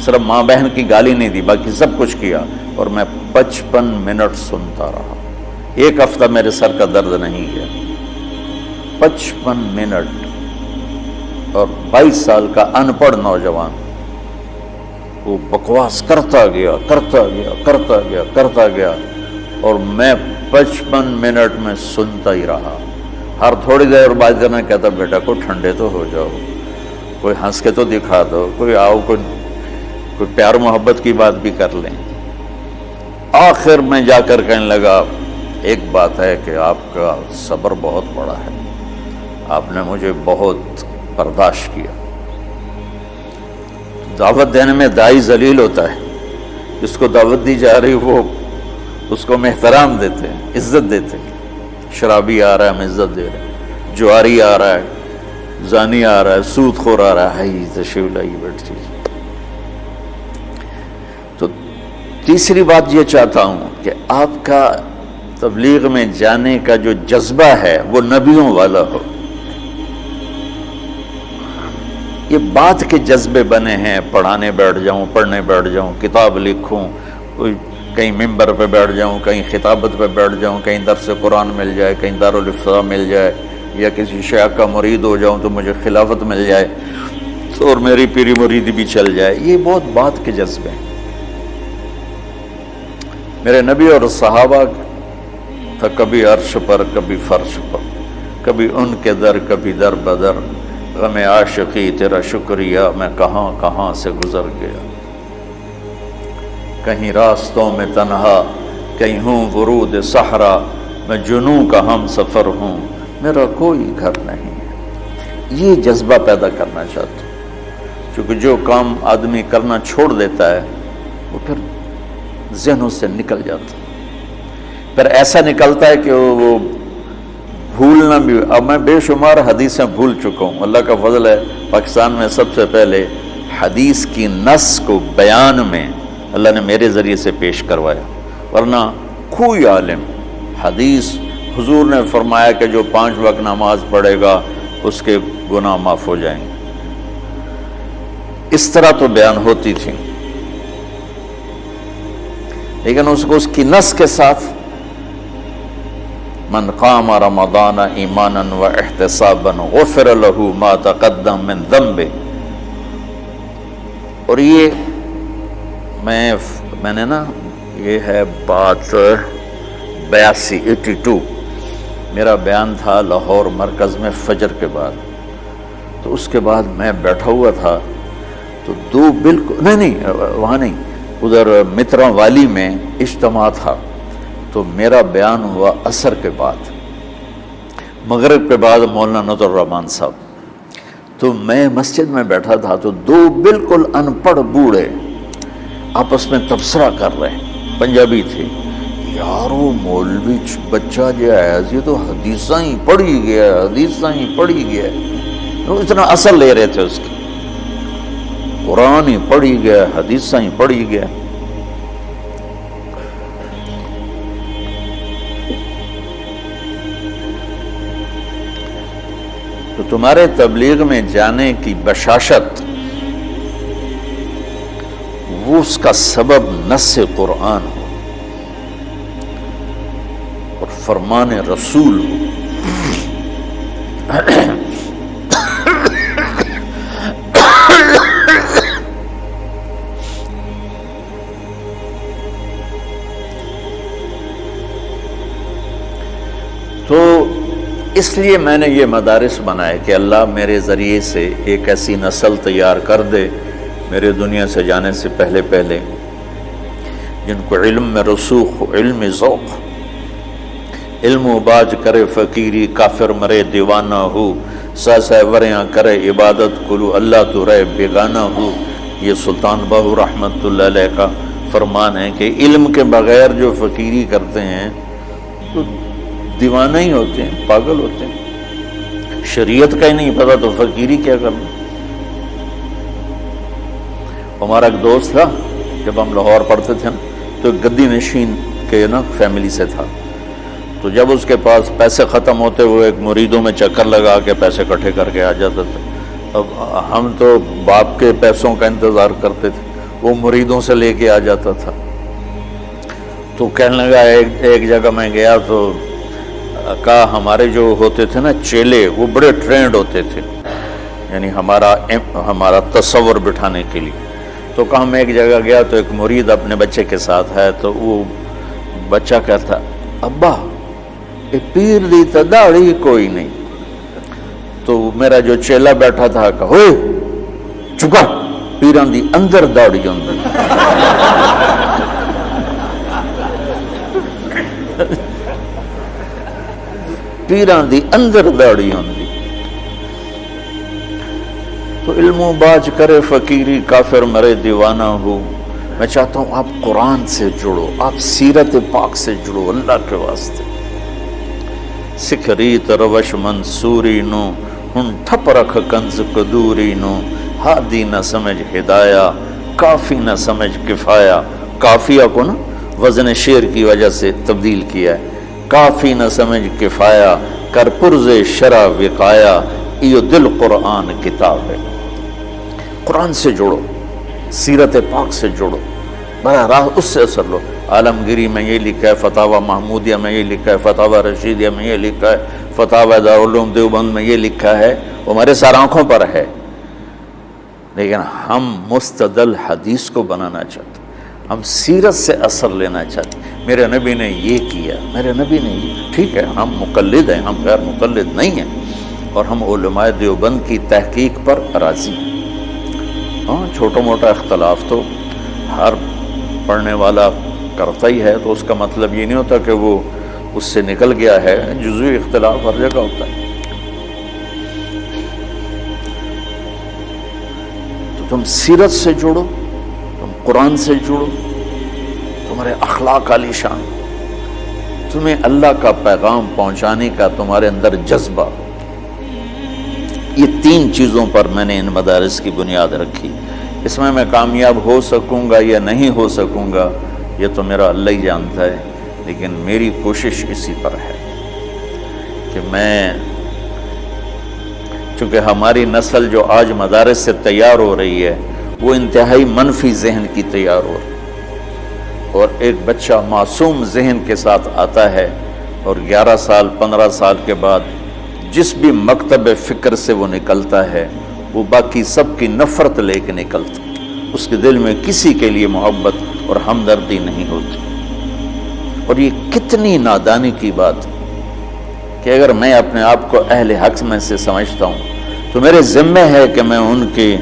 صرف ماں بہن کی گالی نہیں دی، باقی سب کچھ کیا، اور میں 55 منٹ سنتا رہا۔ ایک ہفتہ میرے سر کا درد نہیں گیا، 55 منٹ۔ اور 22 سال کا ان پڑھ نوجوان وہ بکواس کرتا گیا اور میں 55 منٹ میں سنتا ہی رہا۔ ہر تھوڑی دیر بعد میں کہتا بیٹا کوئی ٹھنڈے تو ہو جاؤ، کوئی ہنس کے تو دکھا دو، کوئی آؤ، کوئی پیار محبت کی بات بھی کر لیں۔ آخر میں جا کر کہنے لگا ایک بات ہے کہ آپ کا صبر بہت بڑا ہے، آپ نے مجھے بہت برداشت کیا۔ دعوت دینے میں داعی ذلیل ہوتا ہے، جس کو دعوت دی جا رہی وہ اس کو ہم احترام دیتے ہیں، عزت دیتے ہیں۔ شرابی آ رہا ہے ہم عزت دے رہے ہیں، جواری آ رہا ہے، زانی آ رہا ہے، سود خور آ رہا ہے، ہائی تشریف لائیے بیٹھ جائیے۔ تو تیسری بات یہ چاہتا ہوں کہ آپ کا تبلیغ میں جانے کا جو جذبہ ہے وہ نبیوں والا ہو۔ یہ بات کے جذبے بنے ہیں، پڑھانے بیٹھ جاؤں، پڑھنے بیٹھ جاؤں، کتاب لکھوں، کوئی کہیں ممبر پہ بیٹھ جاؤں، کہیں خطابت پہ بیٹھ جاؤں، کہیں درس قرآن مل جائے، کہیں دارالافتاء مل جائے، یا کسی شیخ کا مرید ہو جاؤں تو مجھے خلافت مل جائے اور میری پیری مریدی بھی چل جائے۔ یہ بہت بات کے جذبے ہیں۔ میرے نبی اور صحابہ تھا کبھی عرش پر، کبھی فرش پر، کبھی ان کے در، کبھی در بدر، غم عاشقی تیرا شکریہ میں کہاں کہاں سے گزر گیا۔ کہیں راستوں میں تنہا، کہیں ہوں ورود صحرا، میں جنوں کا ہم سفر ہوں، میرا کوئی گھر نہیں ہے۔ یہ جذبہ پیدا کرنا چاہتا ہوں، کیونکہ جو کام آدمی کرنا چھوڑ دیتا ہے وہ پھر ذہنوں سے نکل جاتا ہے، پھر ایسا نکلتا ہے کہ وہ بھولنا بھی۔ اب میں بے شمار حدیثیں بھول چکا ہوں، اللہ کا فضل ہے پاکستان میں سب سے پہلے حدیث کی نص کو بیان میں اللہ نے میرے ذریعے سے پیش کروایا، ورنہ کوئی عالم حدیث حضور نے فرمایا کہ جو 5 وقت نماز پڑھے گا اس کے گناہ معاف ہو جائیں گے، اس طرح تو بیان ہوتی تھی، لیکن اس کو اس کی نص کے ساتھ من قام رمضان ایمانا و احتسابا غفر له ما تقدم من ذنبه۔ اور یہ میں نے نا، یہ ہے بات 82 میرا بیان تھا لاہور مرکز میں فجر کے بعد، تو اس کے بعد میں بیٹھا ہوا تھا تو دو بالکل نہیں وہاں نہیں، ادھر مترا والی میں اجتماع تھا، تو میرا بیان ہوا عصر کے بعد، مغرب کے بعد مولانا نذر الرحمان صاحب، تو میں مسجد میں بیٹھا تھا تو دو بالکل ان پڑھ بوڑھے آپس میں تبصرہ کر رہے ہیں، پنجابی تھے، یار وہ مولوی بچہ جو ہے یہ تو حدیثاں ہی پڑھی گیا، وہ اتنا اثر لے رہے تھے اس کی، قرآن ہی پڑھی گیا، حدیثاں ہی پڑھی گیا۔ تو تمہارے تبلیغ میں جانے کی بشاشت وہ اس کا سبب نص قرآن ہو اور فرمان رسول ہو۔ تو اس لیے میں نے یہ مدارس بنائے کہ اللہ میرے ذریعے سے ایک ایسی نسل تیار کر دے میرے دنیا سے جانے سے پہلے جن کو علم میں رسوخ ہو، علم ذوق، علم و باج کرے فقیری، کافر مرے دیوانہ ہو، سہ وریاں کرے عبادت کلو اللہ تو رہے بیگانہ ہو۔ یہ سلطان بہو رحمت اللہ علیہ کا فرمان ہے کہ علم کے بغیر جو فقیری کرتے ہیں تو دیوانہ ہی ہوتے ہیں، پاگل ہوتے ہیں، شریعت کا ہی نہیں پتا تو فقیری کیا کرنا۔ ہمارا ایک دوست تھا، جب ہم لاہور پڑھتے تھے تو گدی نشین کے نا فیملی سے تھا، تو جب اس کے پاس پیسے ختم ہوتے وہ ایک مریدوں میں چکر لگا کے پیسے اکٹھے کر کے آ جاتا تھا. اب ہم تو باپ کے پیسوں کا انتظار کرتے تھے، وہ مریدوں سے لے کے آ جاتا تھا. تو کہنے لگا ایک جگہ میں گیا تو کہا ہمارے جو ہوتے تھے نا چیلے وہ بڑے ٹرینڈ ہوتے تھے، یعنی ہمارا تصور بٹھانے کے لیے. تو کہا میں ایک جگہ گیا تو ایک مرید اپنے بچے کے ساتھ ہے، تو وہ بچہ کہتا ابا یہ پیر دی تا داڑھی کوئی نہیں. تو میرا جو چیلا بیٹھا تھا کہا ہوئے چکا پیران دی اندر داڑھی ہوندی. پیران دی اندر داڑھی ہوندی. تو علم و باج کرے فقیری کافر مرے دیوانہ ہو. میں چاہتا ہوں آپ قرآن سے جڑو، آپ سیرت پاک سے جڑو اللہ کے واسطے. سکھریت روش منصوری نو ہن ٹھپ رکھ کنز قدوری نو. ہادی نہ سمجھ ہدایہ کافی نہ سمجھ کفایہ. کافیہ کو نا وزن شعر کی وجہ سے تبدیل کیا ہے. کافی نہ سمجھ کفایہ کر پرز شرع وقایا. یہ دل قرآن کتاب ہے. قرآن سے جوڑو، سیرت پاک سے جوڑو، براہ راست اس سے اثر لو. عالمگیری میں یہ لکھا ہے، فتاوی محمودیہ میں یہ لکھا ہے، فتاوی رشیدیہ میں یہ لکھا ہے، فتاوی دارالعلوم دیوبند میں یہ لکھا ہے، وہ ہمارے سارے آنکھوں پر ہے. لیکن ہم مستدل حدیث کو بنانا چاہتے، ہم سیرت سے اثر لینا چاہتے. میرے نبی نے یہ کیا، میرے نبی نے یہ. ٹھیک ہے ہم مقلد ہیں، ہم غیر مقلد نہیں ہیں، اور ہم علماء دیوبند کی تحقیق پر راضی ہیں. ہاں چھوٹا موٹا اختلاف تو ہر پڑھنے والا کرتا ہی ہے، تو اس کا مطلب یہ نہیں ہوتا کہ وہ اس سے نکل گیا ہے. جزوی اختلاف ہر جگہ ہوتا ہے. تو تم سیرت سے جڑو، تم قرآن سے جڑو، تمہارے اخلاق عالی شان، تمہیں اللہ کا پیغام پہنچانے کا تمہارے اندر جذبہ ہو. یہ تین چیزوں پر میں نے ان مدارس کی بنیاد رکھی. اس میں کامیاب ہو سکوں گا یا نہیں ہو سکوں گا یہ تو میرا اللہ ہی جانتا ہے، لیکن میری کوشش اسی پر ہے کہ میں، چونکہ ہماری نسل جو آج مدارس سے تیار ہو رہی ہے وہ انتہائی منفی ذہن کی تیار ہو رہی ہے. اور ایک بچہ معصوم ذہن کے ساتھ آتا ہے اور 11 سال 15 سال کے بعد جس بھی مکتب فکر سے وہ نکلتا ہے وہ باقی سب کی نفرت لے کے نکلتا. اس کے دل میں کسی کے لیے محبت اور ہمدردی نہیں ہوتی. اور یہ کتنی نادانی کی بات کہ اگر میں اپنے آپ کو اہل حق میں سے سمجھتا ہوں تو میرے ذمہ ہے کہ میں ان کی